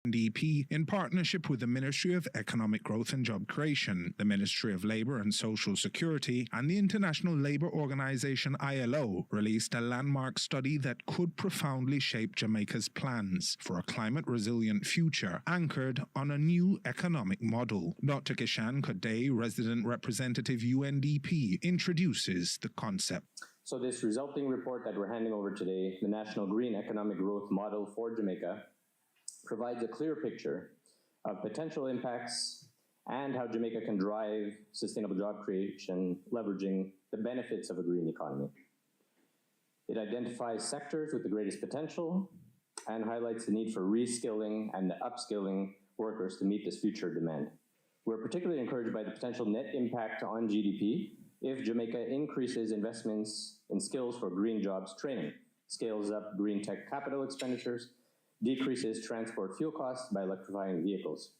UNDP in partnership with the Ministry of Economic Growth and Job Creation, the Ministry of Labour and Social Security, and the International Labour Organization ILO, released a landmark study that could profoundly shape Jamaica's plans for a climate-resilient future anchored on a new economic model. Dr. Kishan Kodai, Resident Representative UNDP, introduces the concept. So this resulting report that we're handing over today, the National Green Economic Growth Model for Jamaica, provides a clear picture of potential impacts and how Jamaica can drive sustainable job creation, leveraging the benefits of a green economy. It identifies sectors with the greatest potential and highlights the need for reskilling and the upskilling workers to meet this future demand. We're particularly encouraged by the potential net impact on GDP if Jamaica increases investments in skills for green jobs training, scales up green tech capital expenditures, decreases transport fuel costs by electrifying vehicles.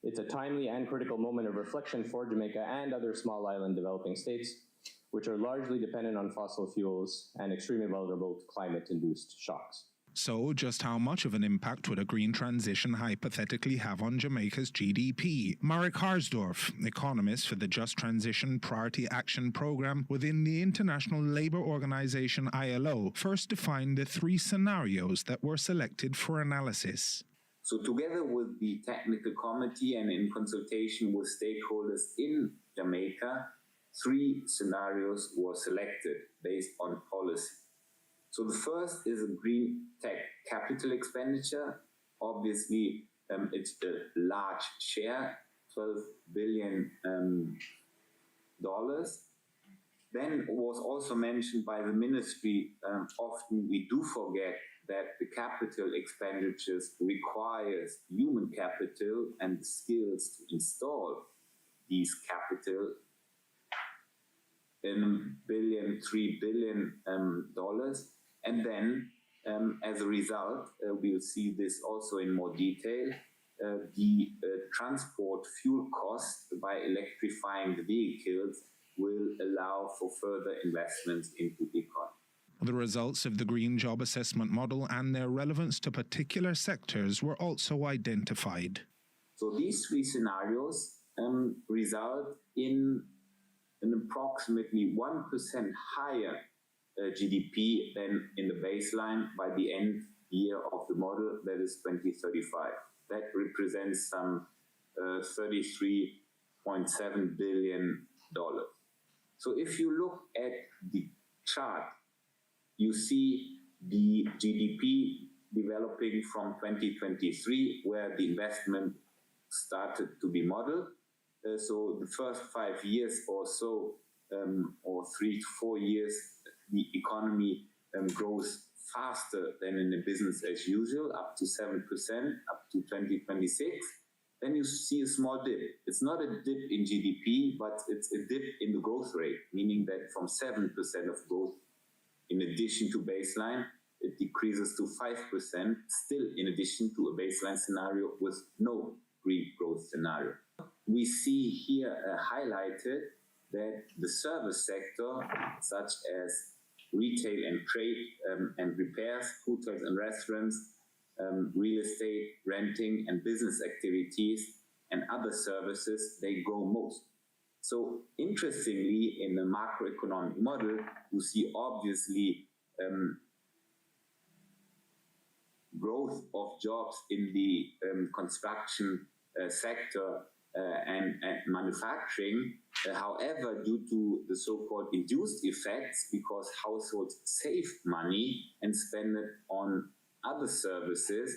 It's a timely and critical moment of reflection for Jamaica and other small island developing states, which are largely dependent on fossil fuels and extremely vulnerable to climate-induced shocks. So, just how much of an impact would a green transition hypothetically have on Jamaica's GDP? Marek Harsdorf, economist for the Just Transition Priority Action Program within the International Labour Organization ILO, first defined the three scenarios that were selected for analysis. So together with the technical committee and in consultation with stakeholders in Jamaica, three scenarios were selected based on policy. So the first is a green tech capital expenditure. Obviously, it's a large share, $12 billion. Then was also mentioned by the ministry, often we do forget that the capital expenditures requires human capital and the skills to install these capital. $3 billion. And then, as a result, we'll see this also in more detail, the transport fuel cost by electrifying the vehicles will allow for further investments into the economy. The results of the Green Job Assessment Model and their relevance to particular sectors were also identified. So these three scenarios result in an approximately 1% higher GDP than in the baseline by the end year of the model, that is 2035. That represents some $33.7 billion. So if you look at the chart, you see the GDP developing from 2023, where the investment started to be modeled. So the first 5 years or so, or 3 to 4 years, the economy grows faster than in a business as usual, up to 7%, up to 2026. Then you see a small dip. It's not a dip in GDP, but it's a dip in the growth rate, meaning that from 7% of growth, in addition to baseline, it decreases to 5%, still in addition to a baseline scenario with no green growth scenario. We see here highlighted that the service sector, such as retail and trade and repairs, hotels and restaurants, real estate, renting and business activities and other services, they grow most. So interestingly, in the macroeconomic model, you see obviously growth of jobs in the construction sector and manufacturing. However, due to the so-called induced effects, because households save money and spend it on other services,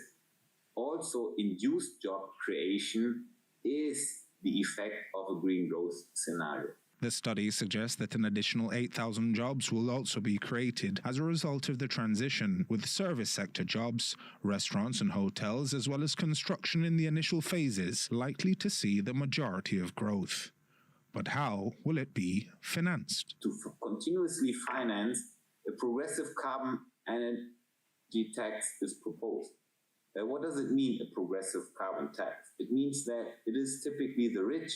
also induced job creation is the effect of a green growth scenario. The study suggests that an additional 8,000 jobs will also be created as a result of the transition, with service sector jobs, restaurants and hotels, as well as construction in the initial phases, likely to see the majority of growth. But how will it be financed? To continuously finance, a progressive carbon energy tax is proposed. What does it mean, a progressive carbon tax? It means that it is typically the rich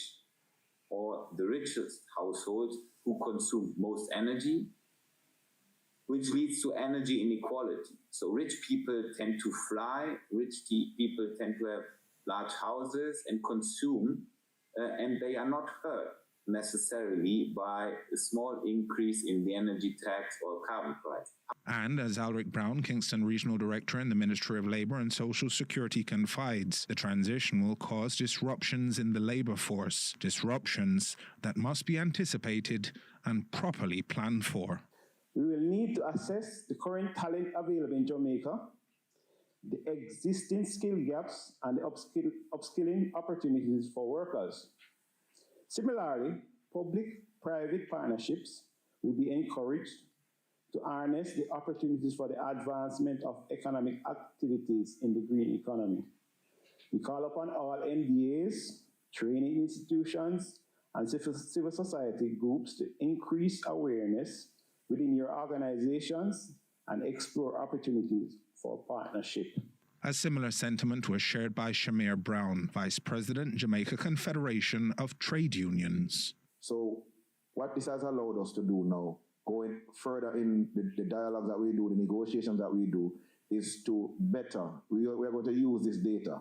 or the richest households who consume most energy, which leads to energy inequality. So rich people tend to fly, people tend to have large houses and consume, and they are not hurt necessarily by a small increase in the energy tax or carbon price. And as Alric Brown, Kingston Regional Director in the Ministry of Labour and Social Security, confides, the transition will cause disruptions in the labour force, disruptions that must be anticipated and properly planned for. We will need to assess the current talent available in Jamaica, the existing skill gaps, and the upskilling opportunities for workers. Similarly, public-private partnerships will be encouraged to harness the opportunities for the advancement of economic activities in the green economy. We call upon all MDAs, training institutions, and civil society groups to increase awareness within your organizations and explore opportunities for partnership. A similar sentiment was shared by Shamir Brown, Vice President, Jamaica Confederation of Trade Unions. So what this has allowed us to do now, going further in the dialogue that we do, the negotiations that we do, is to better, we are going to use this data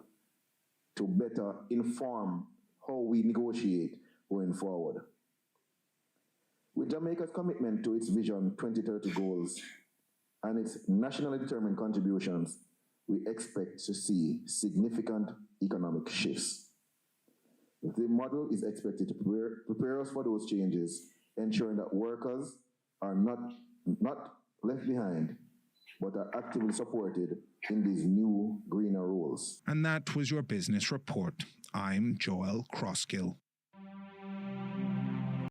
to better inform how we negotiate going forward. With Jamaica's commitment to its Vision 2030 goals and its nationally determined contributions, we expect to see significant economic shifts. The model is expected to prepare us for those changes, ensuring that workers are not left behind, but are actively supported in these new, greener roles. And that was your business report. I'm Joel Crosskill.